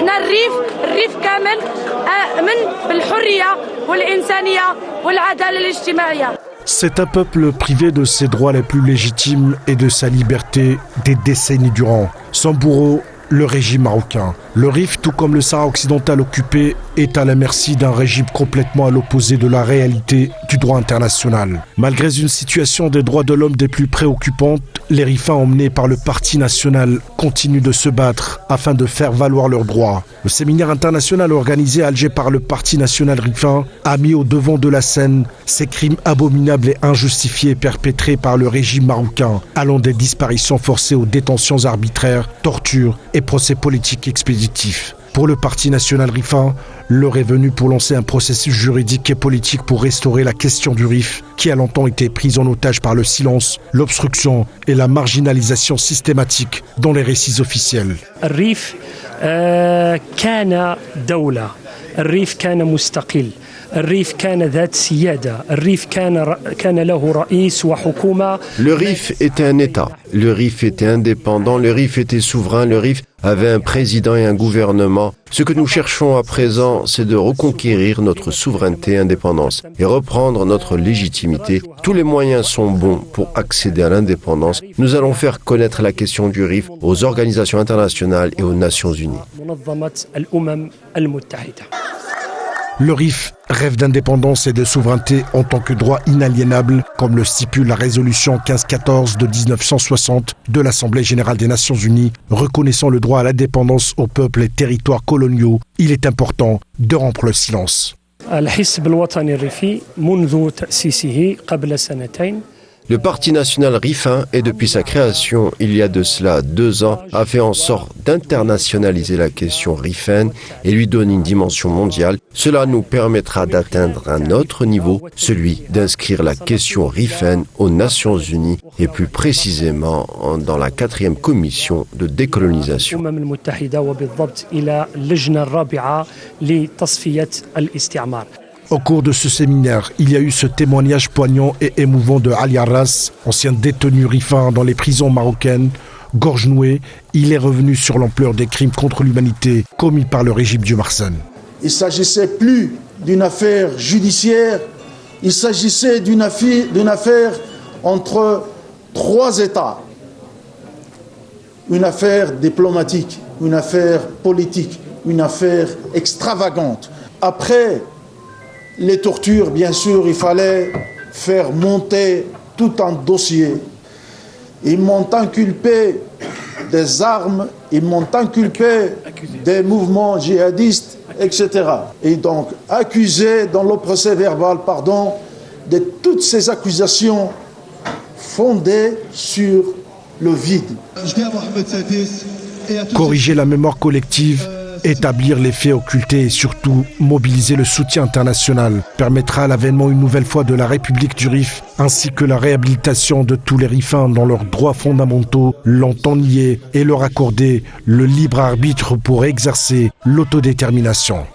احنا الريف كامل آمن بالحرية والإنسانية والعدالة الاجتماعية. C'est un peuple privé de ses droits les plus légitimes et de sa liberté des décennies durant. Sans bourreau, le régime marocain. Le Rif, tout comme le Sahara occidental occupé, est à la merci d'un régime complètement à l'opposé de la réalité du droit international. Malgré une situation des droits de l'homme des plus préoccupantes, les Rifins emmenés par le Parti national continuent de se battre afin de faire valoir leurs droits. Le séminaire international organisé à Alger par le Parti national Rifin a mis au devant de la scène ces crimes abominables et injustifiés perpétrés par le régime marocain, allant des disparitions forcées aux détentions arbitraires, tortures et procès politiques expéditifs. Pour le Parti national Rifin, l'heure est venue pour lancer un processus juridique et politique pour restaurer la question du Rif, qui a longtemps été prise en otage par le silence, l'obstruction et la marginalisation systématique dans les récits officiels. الريف كان دولة، الريف كان مستقل، الريف كان ذات سيادة، الريف كان له رئيس وحكومة. Le Rif était un État, le Rif était indépendant, le Rif était souverain, le Rif avait un président et un gouvernement. Ce que nous cherchons à présent, c'est de reconquérir notre souveraineté et indépendance et reprendre notre légitimité. Tous les moyens sont bons pour accéder à l'indépendance. Nous allons faire connaître la question du Rif aux organisations internationales et aux Nations Unies. Le Rif rêve d'indépendance et de souveraineté en tant que droit inaliénable, comme le stipule la résolution 1514 de 1960 de l'Assemblée générale des Nations Unies, reconnaissant le droit à l'indépendance aux peuples et territoires coloniaux. Il est important de rompre le silence. Le Parti national Rifin, et depuis sa création il y a de cela 2 ans, a fait en sorte d'internationaliser la question rifaine et lui donne une dimension mondiale. Cela nous permettra d'atteindre un autre niveau, celui d'inscrire la question rifaine aux Nations Unies et plus précisément dans la 4e commission de décolonisation. Au cours de ce séminaire, il y a eu ce témoignage poignant et émouvant de Ali Arras, ancien détenu rifin dans les prisons marocaines. Gorge nouée, il est revenu sur l'ampleur des crimes contre l'humanité commis par le régime du Marsan. Il ne s'agissait plus d'une affaire judiciaire, il s'agissait d'une affaire entre 3 États. Une affaire diplomatique, une affaire politique, une affaire extravagante. Après les tortures, bien sûr, il fallait faire monter tout un dossier. Ils m'ont inculpé des armes, ils m'ont inculpé des mouvements djihadistes, etc. Et donc accusé dans le procès verbal, de toutes ces accusations fondées sur le vide. Corriger la mémoire collective, établir les faits occultés et surtout mobiliser le soutien international permettra l'avènement une nouvelle fois de la République du Rif ainsi que la réhabilitation de tous les Rifins dans leurs droits fondamentaux longtemps niés et leur accorder le libre arbitre pour exercer l'autodétermination.